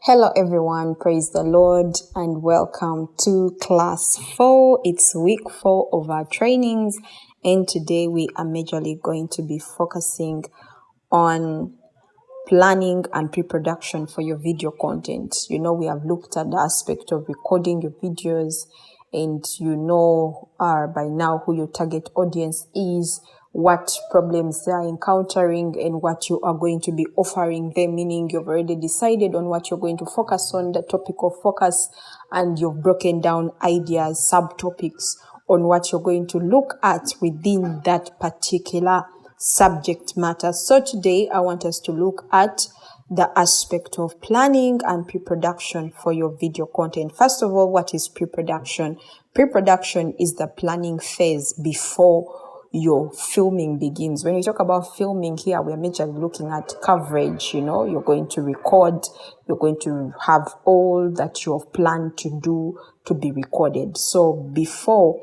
Hello everyone, praise the Lord and welcome to class 4. It's week 4 of our trainings and today we are majorly going to be focusing on planning and pre-production for your video content. You know, we have looked at the aspect of recording your videos and you know by now who your target audience is, what problems they are encountering and what you are going to be offering them, meaning you've already decided on what you're going to focus on, the topic of focus, and you've broken down ideas, subtopics on what you're going to look at within that particular subject matter. So today I want us to look at the aspect of planning and pre-production for your video content. First of all, what is pre-production? Pre-production is the planning phase before your filming begins. When we talk about filming here, we are majorly looking at coverage. You know, you're going to record, you're going to have all that you have planned to do to be recorded. So before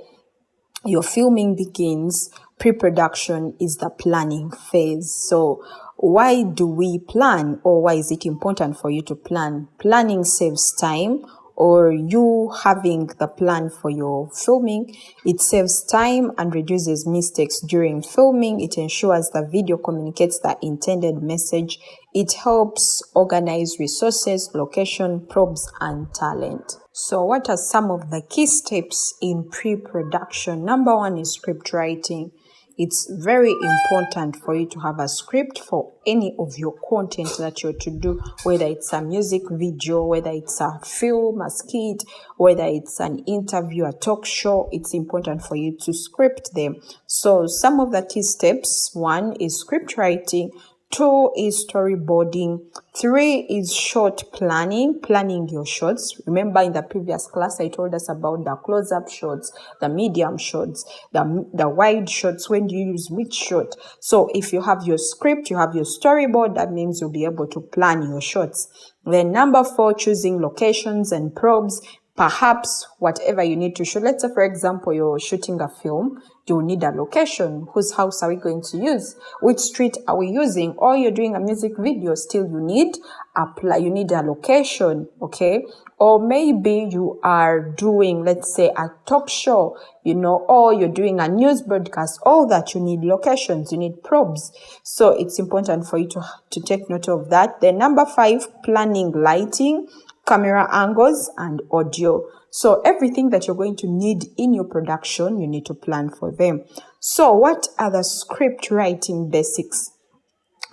your filming begins, pre-production is the planning phase. So why do we plan, or why is it important for you to plan? Planning saves time, or you having the plan for your filming, it saves time and reduces mistakes during filming. It ensures the video communicates the intended message. It helps organize resources, location, props, and talent. So what are some of the key steps in pre-production? Number one is script writing. It's very important for you to have a script for any of your content that you're to do, whether it's a music video, whether it's a film, a skit, whether it's an interview, a talk show. It's important for you to script them. So some of the key steps: 1 is script writing, 2 is storyboarding, 3 is short planning your shots. Remember in the previous class, I told us about the close-up shots, the medium shots, the wide shots, when do you use which shot. So if you have your script, you have your storyboard, that means you'll be able to plan your shots. Then number 4, choosing locations and props. Perhaps whatever you need to shoot. Let's say, for example, you're shooting a film, you will need a location. Whose house are we going to use? Which street are we using? Or you're doing a music video, still you need a location, okay? Or maybe you are doing, let's say, a talk show, you know, or you're doing a news broadcast. All that, you need locations, you need props. So it's important for you to take note of that. Then number 5, planning lighting, camera angles, and audio. So everything that you're going to need in your production, you need to plan for them. So what are the script writing basics?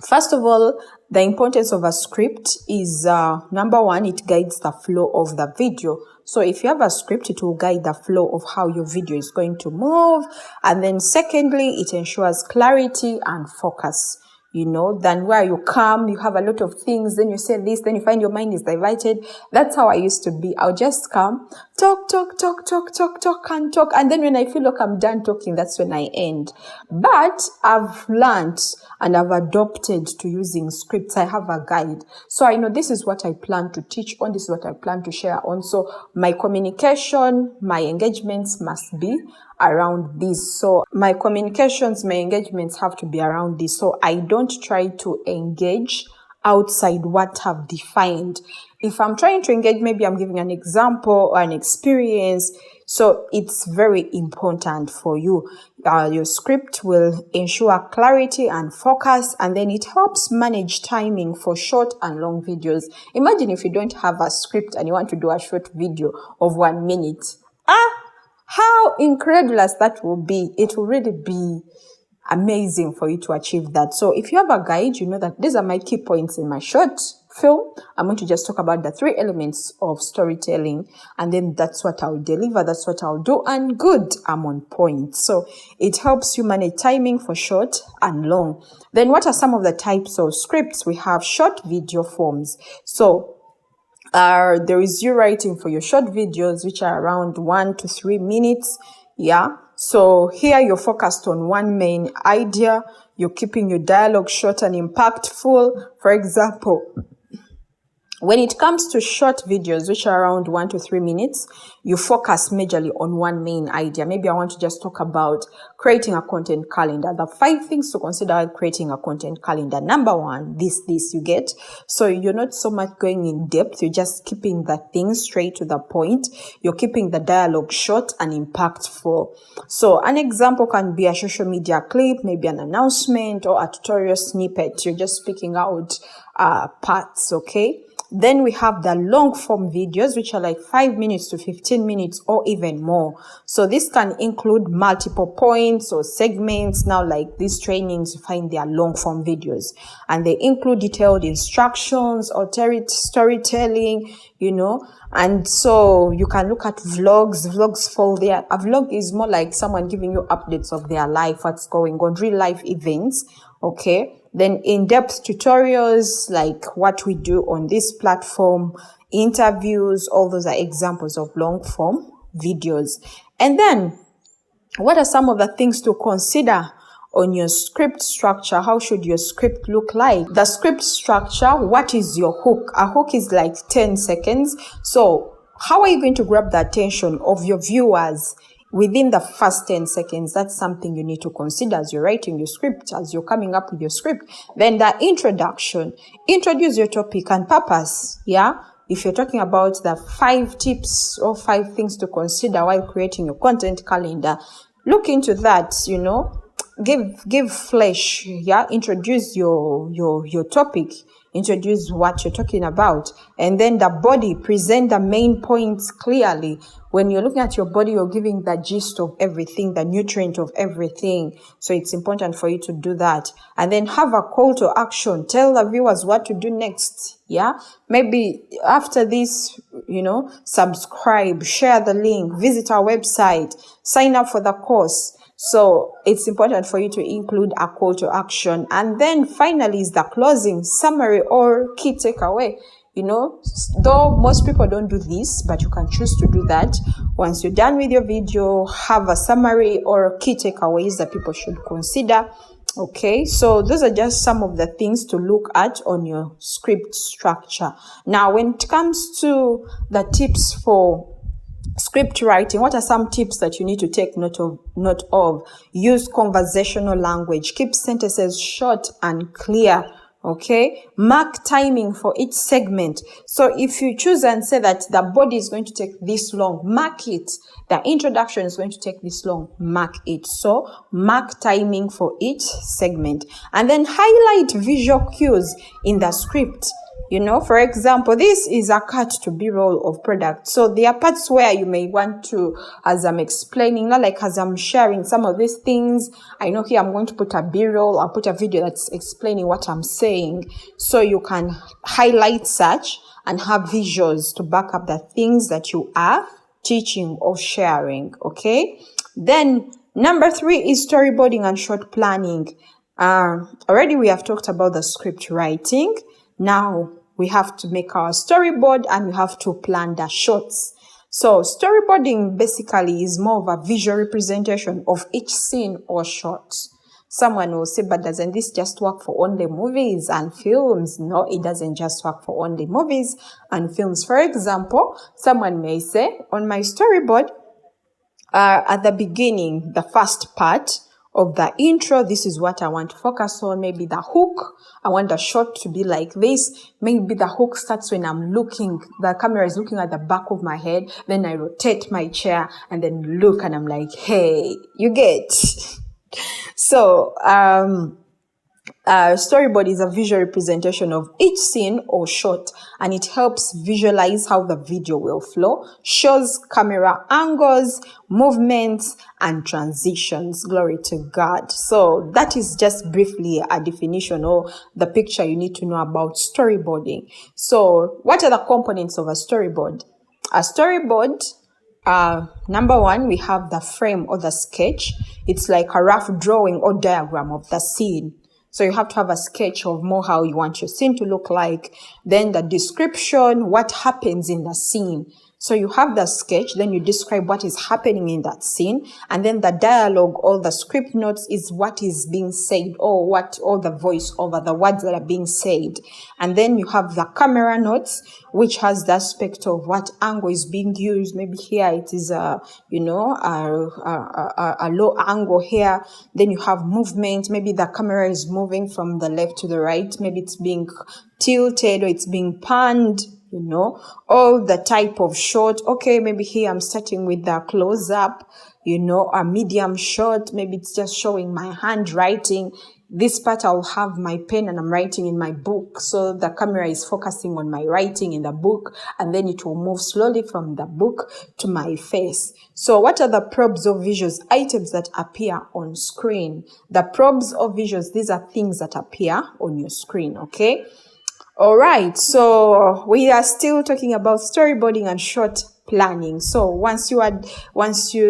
First of all, the importance of a script is, number 1, it guides the flow of the video. So if you have a script, it will guide the flow of how your video is going to move. And then secondly, it ensures clarity and focus. You know, than where you come, you have a lot of things, then you say this, then you find your mind is diverted. That's how I used to be. I'll just come, talk, and then when I feel like I'm done talking, that's when I end. But I've learned and I've adopted to using scripts. I have a guide. So I know this is what I plan to teach on, this is what I plan to share on. So my communication, my engagements must be around this. So my communications, my engagements have to be around this. So I don't try to engage outside what I've defined. If I'm trying to engage, maybe I'm giving an example or an experience. So it's very important for you. Your script will ensure clarity and focus, and then it helps manage timing for short and long videos. Imagine if you don't have a script and you want to do a short video of 1 minute. How incredulous that will be. It will really be amazing for you to achieve that. So if you have a guide, you know that these are my key points in my short film. I'm going to just talk about the 3 elements of storytelling, and then that's what I'll deliver, that's what I'll do, and good, I'm on point. So it helps you manage timing for short and long. Then what are some of the types of scripts? We have short video forms. So there is you writing for your short videos, which are around 1 to 3 minutes. Yeah. So here you're focused on one main idea. You're keeping your dialogue short and impactful. For example, When it comes to short videos, which are around 1 to 3 minutes, you focus majorly on one main idea. Maybe I want to just talk about creating a content calendar. The 5 things to consider while creating a content calendar. Number 1, this you get. So you're not so much going in depth. You're just keeping the things straight to the point. You're keeping the dialogue short and impactful. So an example can be a social media clip, maybe an announcement or a tutorial snippet. You're just picking out parts, okay? Then we have the long form videos, which are like 5 minutes to 15 minutes or even more. So this can include multiple points or segments. Now, like these trainings, you find they are long form videos, and they include detailed instructions or storytelling, and so you can look at vlogs. Vlogs fall there. A vlog is more like someone giving you updates of their life, what's going on, real life events, okay? Then in-depth tutorials, like what we do on this platform, interviews, all those are examples of long-form videos. And then, what are some of the things to consider on your script structure? How should your script look like? The script structure, what is your hook? A hook is like 10 seconds. So, how are you going to grab the attention of your viewers within the first 10 seconds? That's something you need to consider as you're writing your script, as you're coming up with your script. Then the introduction. Introduce your topic and purpose. Yeah. If you're talking about the 5 tips or 5 things to consider while creating your content calendar, look into that, give flesh. Yeah. Introduce your topic. Introduce what you're talking about. And then the body, present the main points clearly. When you're looking at your body, you're giving the gist of everything, the nutrient of everything. So it's important for you to do that. And then have a call to action. Tell the viewers what to do next. Yeah. Maybe after this, subscribe, share the link, visit our website, sign up for the course. So it's important for you to include a call to action. And then finally is the closing summary or key takeaway. Though most people don't do this, but you can choose to do that. Once you're done with your video, have a summary or key takeaways that people should consider. Okay, so those are just some of the things to look at on your script structure. Now, when it comes to the tips for script writing, what are some tips that you need to take note of? Use conversational language. Keep sentences short and clear. Okay, mark timing for each segment. So if you choose and say that the body is going to take this long, mark it. The introduction is going to take this long, mark it. So mark timing for each segment. And then highlight visual cues in the script. For example, this is a cut to B-roll of product. So there are parts where you may want to, as I'm explaining, not like as I'm sharing some of these things, I know here I'm going to put a B-roll, I'll put a video that's explaining what I'm saying. So you can highlight such and have visuals to back up the things that you are teaching or sharing, okay? Then number 3 is storyboarding and short planning. Already we have talked about the script writing. Now, we have to make our storyboard and we have to plan the shots. So storyboarding basically is more of a visual representation of each scene or shot. Someone will say, but doesn't this just work for only movies and films? No, it doesn't just work for only movies and films. For example, someone may say, on my storyboard, at the beginning, the first part of the intro, this is what I want to focus on. Maybe the hook, I want the shot to be like this. Maybe the hook starts when I'm looking, the camera is looking at the back of my head. Then I rotate my chair and then look and I'm like, hey, you get. So, storyboard is a visual representation of each scene or shot, and it helps visualize how the video will flow, shows camera angles, movements, and transitions. Glory to God. So that is just briefly a definition or the picture you need to know about storyboarding. So what are the components of a storyboard? A storyboard, number 1, we have the frame or the sketch. It's like a rough drawing or diagram of the scene. So you have to have a sketch of more how you want your scene to look like. Then the description, what happens in the scene. So you have the sketch, then you describe what is happening in that scene, and then the dialogue or the script notes is what is being said, or the voice over, the words that are being said. And then you have the camera notes, which has the aspect of what angle is being used. Maybe here it is a low angle here. Then you have movement. Maybe the camera is moving from the left to the right. Maybe it's being tilted or it's being panned. All the type of shot. Okay, maybe here I'm starting with the close-up, a medium shot. Maybe it's just showing my handwriting. This part I'll have my pen and I'm writing in my book. So the camera is focusing on my writing in the book, and then it will move slowly from the book to my face. So what are the probes or visuals? Items that appear on screen. The probes or visuals, these are things that appear on your screen, okay? All right, so we are still talking about storyboarding and short planning. So once you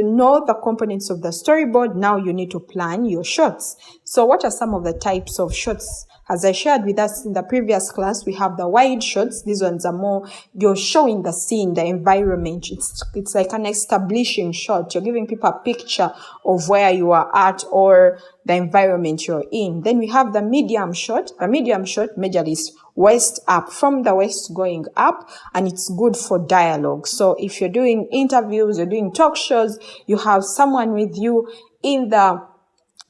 know the components of the storyboard, now you need to plan your shots. So what are some of the types of shots? As I shared with us in the previous class, we have the wide shots. These ones are more, you're showing the scene, the environment. It's like an establishing shot. You're giving people a picture of where you are at or the environment you're in. Then we have the medium shot. The medium shot majorly is waist up, from the waist going up, and it's good for dialogue. So if you're doing interviews, you're doing talk shows, you have someone with you in the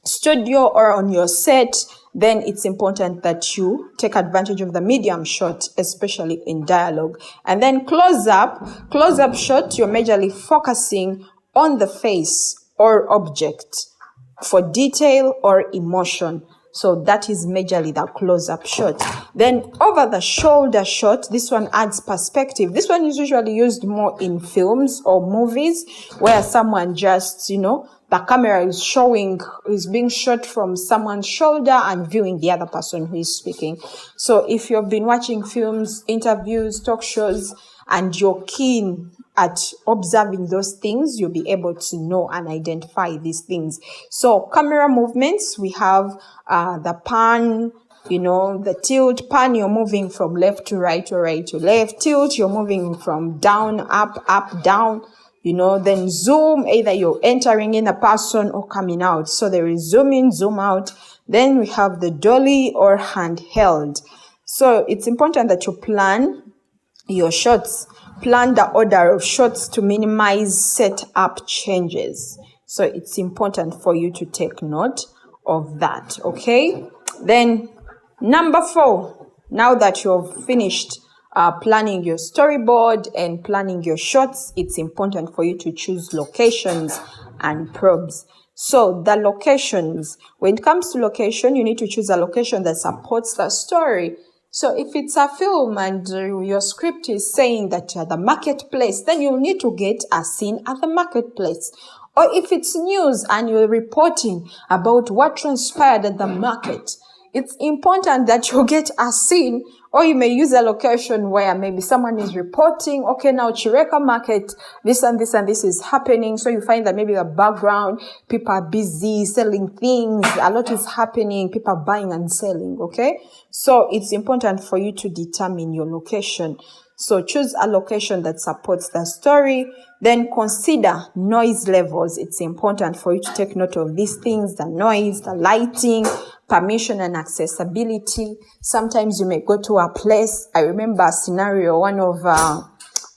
studio or on your set, then it's important that you take advantage of the medium shot, especially in dialogue. And then close-up shot, you're majorly focusing on the face or object for detail or emotion. So that is majorly the close-up shot. Then over the shoulder shot, this one adds perspective. This one is usually used more in films or movies where someone just, the camera is being shot from someone's shoulder and viewing the other person who is speaking. So if you've been watching films, interviews, talk shows, and you're keen at observing those things, you'll be able to know and identify these things. So camera movements, we have the pan, the tilt. Pan, you're moving from left to right or right to left. Tilt, you're moving from down, up, down. Then zoom, either you're entering in a person or coming out. So there is zoom in, zoom out. Then we have the dolly or handheld. So it's important that you plan your shots. Plan the order of shots to minimize setup changes. So it's important for you to take note of that, okay? Then number 4, now that you've finished planning your storyboard and planning your shots, it's important for you to choose locations and probes. So the locations, when it comes to location, you need to choose a location that supports the story. So if it's a film and your script is saying that you're at the marketplace, then you need to get a scene at the marketplace. Or if it's news and you're reporting about what transpired at the market, it's important that you get a scene, or you may use a location where maybe someone is reporting, okay, now Chireka market, this and this and this is happening. So you find that maybe the background, people are busy selling things, a lot is happening, people are buying and selling, okay? So it's important for you to determine your location. So choose a location that supports the story. Then consider noise levels. It's important for you to take note of these things, the noise, the lighting, permission and accessibility. Sometimes you may go to a place. I remember a scenario, one of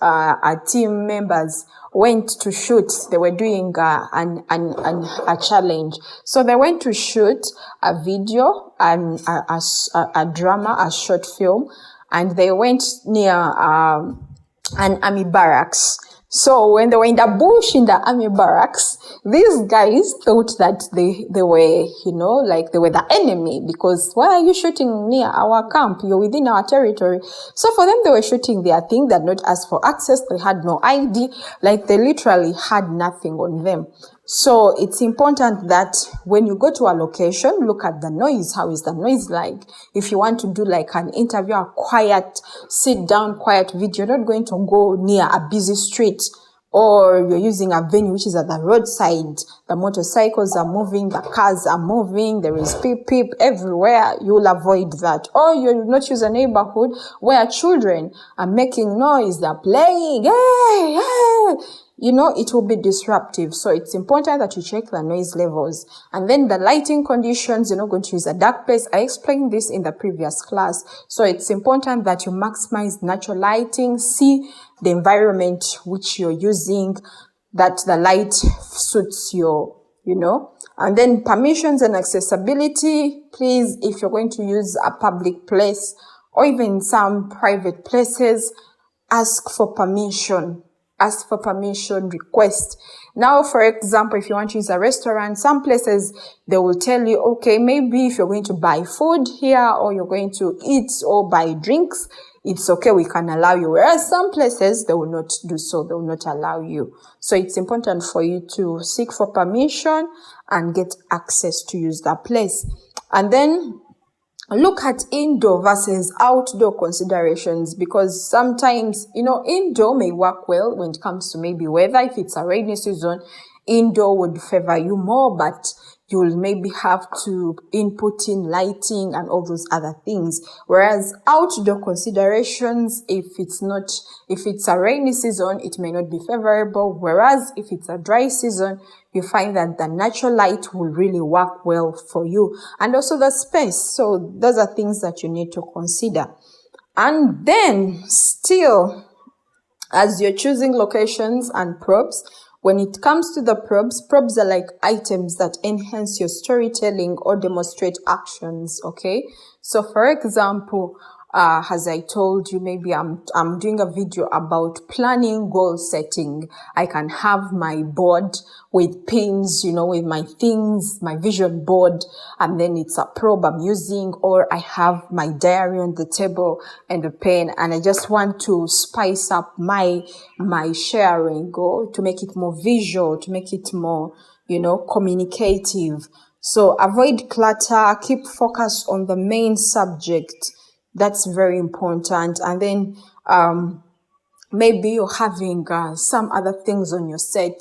our team members went to shoot. They were doing a challenge. So they went to shoot a video and a drama, a short film, and they went near an army barracks. So when they were in the bush in the army barracks, these guys thought that they were, like they were the enemy, because why are you shooting near our camp? You're within our territory. So for them, they were shooting their thing. They had not asked for access. They had no ID. Like they literally had nothing on them. So it's important that when you go to a location, look at the noise. How is the noise like? If you want to do like an interview, a quiet, sit down, quiet video, you're not going to go near a busy street or you're using a venue which is at the roadside, the motorcycles are moving, the cars are moving, there is peep everywhere, you'll avoid that. Or you'll not use a neighborhood where children are making noise, they're playing, hey, hey. It will be disruptive. So it's important that you check the noise levels. And then the lighting conditions, you're not going to use a dark place. I explained this in the previous class. So it's important that you maximize natural lighting, see the environment which you're using, that the light suits your, And then permissions and accessibility. Please, if you're going to use a public place or even some private places, ask for permission. Ask for permission, request. Now, for example, if you want to use a restaurant, some places, they will tell you, okay, maybe if you're going to buy food here or you're going to eat or buy drinks, it's okay, we can allow you. Whereas some places, they will not do so. They will not allow you. So it's important for you to seek for permission and get access to use that place. And then look at indoor versus outdoor considerations, because sometimes, indoor may work well when it comes to maybe weather. If it's a rainy season, indoor would favor you more, but you'll maybe have to input in lighting and all those other things. Whereas outdoor considerations, if it's a rainy season, it may not be favorable. Whereas if it's a dry season, you find that the natural light will really work well for you. And also the space. So those are things that you need to consider. And then still, as you're choosing locations and props, when it comes to the props are like items that enhance your storytelling or demonstrate actions, okay? So for example, as I told you, maybe I'm doing a video about planning goal setting. I can have my board with pins, with my things, my vision board, and then it's a probe I'm using, or I have my diary on the table and a pen, and I just want to spice up my sharing goal to make it more visual, to make it more, communicative. So avoid clutter, keep focus on the main subject. That's very important. And then maybe you're having some other things on your set.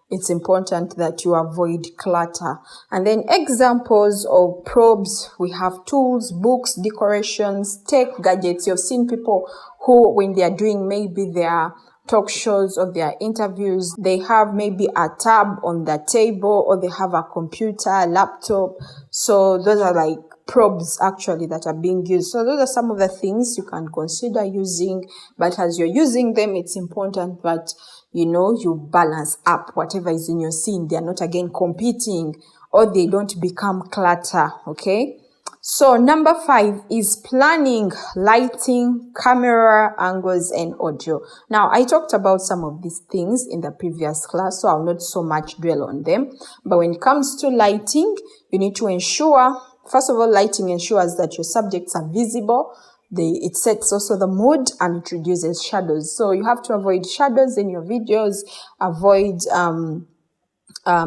It's important that you avoid clutter. And then examples of probes, we have tools, books, decorations, tech, gadgets. You've seen people who, when they are doing maybe their talk shows or their interviews, they have maybe a tab on the table, or they have a computer, laptop. So those are like probes actually that are being used. So those are some of the things you can consider using, but as you're using them, it's important that you balance up whatever is in your scene. They are not again competing, or they don't become clutter. Okay, so number 5 is planning lighting, camera angles, and audio. Now I talked about some of these things in the previous class, so I'll not so much dwell on them. But when it comes to lighting, you need to ensure, first of all, lighting ensures that your subjects are visible. It sets also the mood, and it reduces shadows. So you have to avoid shadows in your videos,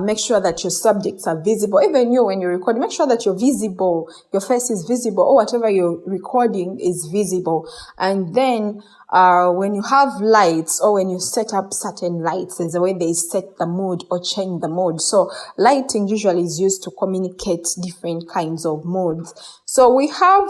make sure that your subjects are visible. Even when you're recording, make sure that you're visible, your face is visible, or whatever you're recording is visible. And then when you have lights, or when you set up certain lights, there's a way they set the mood or change the mood. So lighting usually is used to communicate different kinds of moods. So we have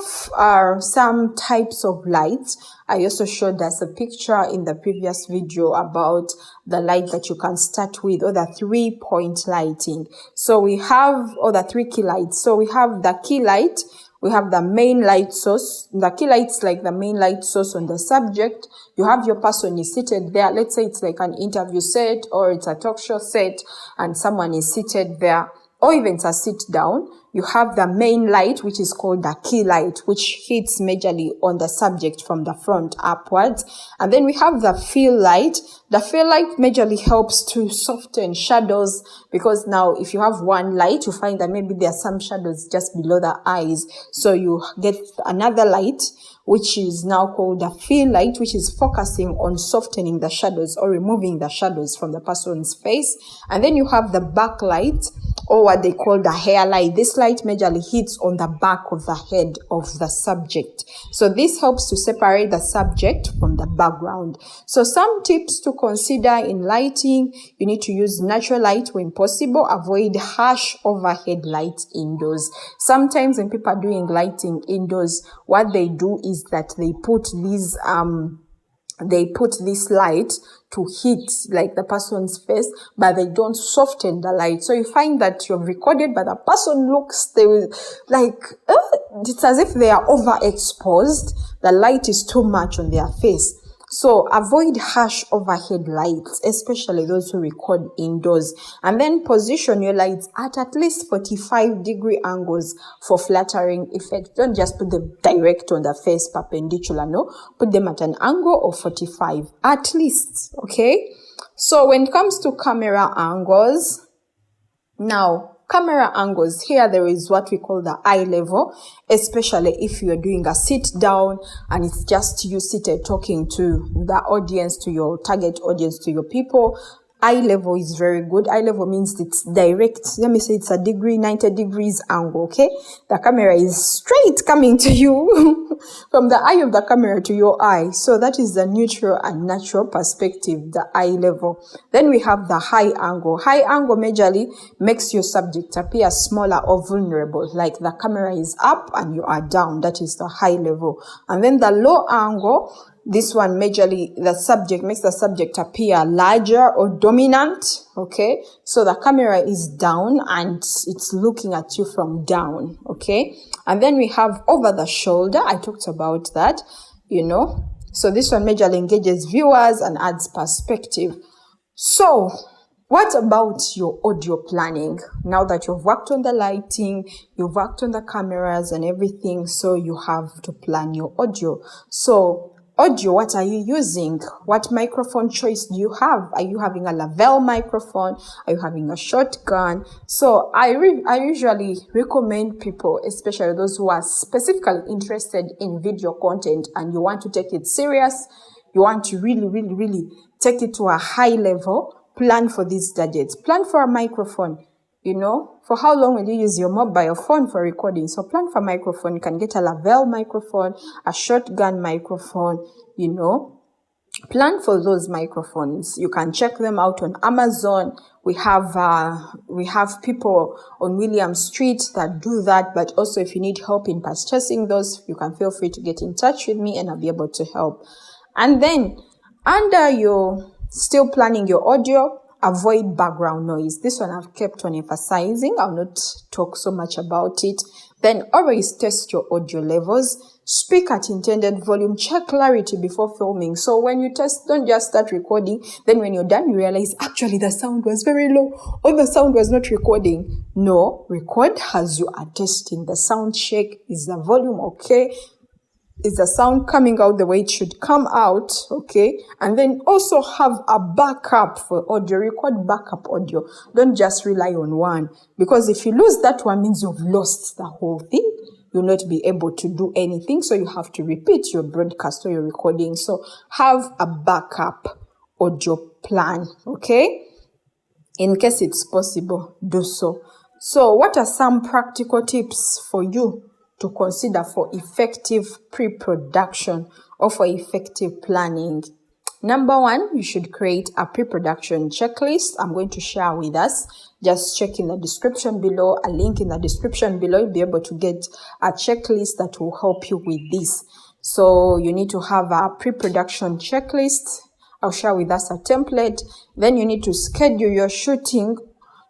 some types of lights. I also showed us a picture in the previous video about the light that you can start with, or the 3-point lighting. So we have, or the 3 key lights. So we have the key light, we have the main light source. The key light's like the main light source on the subject. You have your person is seated there. Let's say it's like an interview set, or it's a talk show set, and someone is seated there, or even it's a sit down. You have the main light, which is called the key light, which hits majorly on the subject from the front upwards. And then we have the fill light. The fill light majorly helps to soften shadows, because now if you have one light, you find that maybe there are some shadows just below the eyes. So you get another light, which is now called the fill light, which is focusing on softening the shadows or removing the shadows from the person's face. And then you have the backlight, or what they call the hair light. This light majorly hits on the back of the head of the subject. So this helps to separate the subject from the background. So some tips to consider in lighting: you need to use natural light when possible. Avoid harsh overhead lights indoors. Sometimes when people are doing lighting indoors, what they do is that they put this light to hit like the person's face, but they don't soften the light. So you find that you've recorded, but the person looks, it's as if they are overexposed. The light is too much on their face. So avoid harsh overhead lights, especially those who record indoors. And then position your lights at least 45-degree angles for flattering effect. Don't just put them direct on the face, perpendicular, no. Put them at an angle of 45 at least, okay? So when it comes to camera angles, now, camera angles, here there is what we call the eye level, especially if you're doing a sit down and it's just you seated talking to the audience, to your target audience, to your people. Eye level is very good. Eye level means it's direct. Let me say it's a 90 degrees angle, okay? The camera is straight coming to you from the eye of the camera to your eye. So that is the neutral and natural perspective, the eye level. Then we have the high angle. High angle majorly makes your subject appear smaller or vulnerable, like the camera is up and you are down. That is the high level. And then the low angle, this one majorly makes the subject appear larger or dominant, okay? So the camera is down and it's looking at you from down, okay? And then we have over the shoulder. I talked about that, So this one majorly engages viewers and adds perspective. So what about your audio planning? Now that you've worked on the lighting, you've worked on the cameras and everything, so you have to plan your audio. So audio, what are you using? What microphone choice do you have? Are you having a Lavelle microphone? Are you having a shotgun? So I usually recommend people, especially those who are specifically interested in video content and you want to take it serious, you want to really take it to a high level, plan for these gadgets. Plan for a microphone. For how long will you use your mobile phone for recording? So plan for a microphone. You can get a Lavelle microphone, a shotgun microphone, Plan for those microphones. You can check them out on Amazon. We have people on William Street that do that, but also if you need help in purchasing those, you can feel free to get in touch with me and I'll be able to help. And then under your still planning your audio, avoid background noise. This one I've kept on emphasizing. I'll not talk so much about it. Then always test your audio levels. Speak at intended volume. Check clarity before filming. So when you test, don't just start recording. Then when you're done, you realize actually the sound was very low or the sound was not recording. No, record as you are testing. The sound check. Is the volume okay? Is the sound coming out the way it should come out, okay? And then also have a backup for audio. Record backup audio. Don't just rely on one. Because if you lose that one, means you've lost the whole thing. You'll not be able to do anything. So you have to repeat your broadcast or your recording. So have a backup audio plan, okay? In case it's possible, do so. So what are some practical tips for you to consider for effective pre-production or for effective planning? Number one, you should create a pre-production checklist. I'm going to share with us. Just check in the description below, a link in the description below. You'll be able to get a checklist that will help you with this. So you need to have a pre-production checklist. I'll share with us a template. Then you need to schedule your shooting.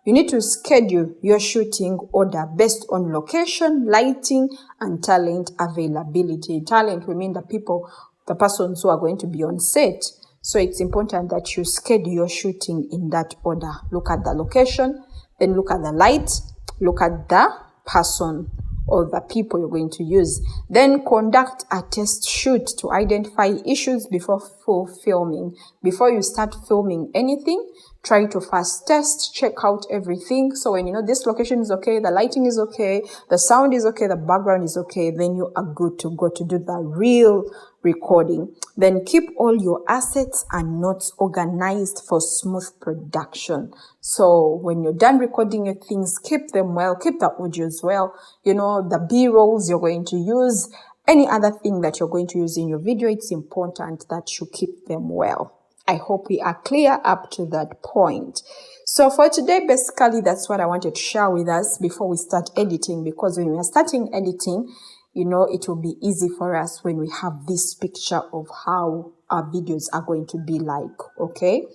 You need to schedule your shooting order based on location, lighting, and talent availability. Talent, we mean the persons who are going to be on set. So it's important that you schedule your shooting in that order. Look at the location, then look at the light, look at the person or the people you're going to use. Then conduct a test shoot to identify issues before full filming. Before you start filming anything, try to first test, check out everything. So when you know this location is okay, the lighting is okay, the sound is okay, the background is okay, then you are good to go to do the real recording. Then keep all your assets and notes organized for smooth production. So when you're done recording your things, keep them well, keep the audios well, the B-rolls you're going to use, any other thing that you're going to use in your video, it's important that you keep them well. I hope we are clear up to that point. So for today, basically, that's what I wanted to share with us before we start editing, because when we are starting editing, it will be easy for us when we have this picture of how our videos are going to be like, okay?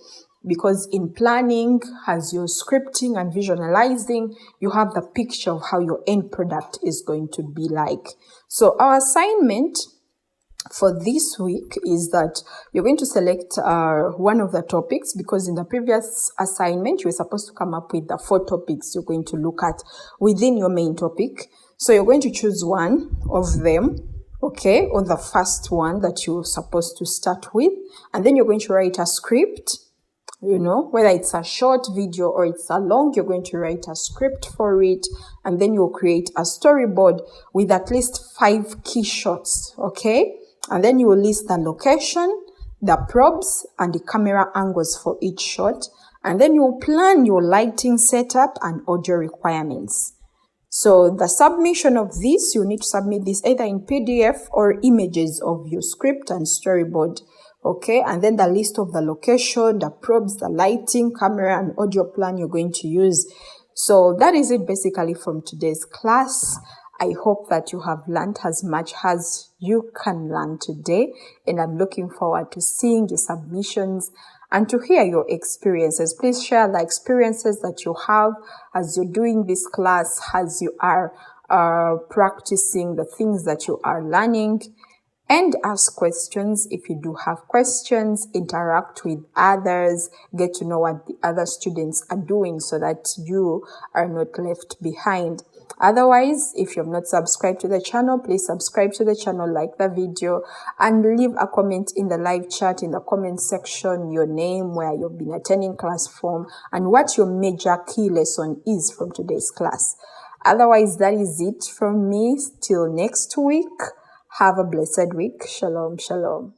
Because in planning, as you're scripting and visualizing, you have the picture of how your end product is going to be like. So our assignment for this week is that you're going to select one of the topics, because in the previous assignment, you were supposed to come up with the 4 topics you're going to look at within your main topic. So you're going to choose one of them, okay, or the first one that you're supposed to start with. And then you're going to write a script, whether it's a short video or it's a long, you're going to write a script for it. And then you'll create a storyboard with at least 5 key shots, okay? And then you will list the location, the props, and the camera angles for each shot. And then you will plan your lighting setup and audio requirements. So the submission of this, you need to submit this either in PDF or images of your script and storyboard. Okay, and then the list of the location, the props, the lighting, camera, and audio plan you're going to use. So that is it basically from today's class. I hope that you have learned as much as you can learn today, and I'm looking forward to seeing your submissions and to hear your experiences. Please share the experiences that you have as you're doing this class, as you are practicing the things that you are learning, and ask questions if you do have questions. Interact with others, get to know what the other students are doing so that you are not left behind. Otherwise, if you have not subscribed to the channel, please subscribe to the channel, like the video, and leave a comment in the live chat in the comment section, your name, where you've been attending class from, and what your major key lesson is from today's class. Otherwise, that is it from me. Till next week. Have a blessed week. Shalom, shalom.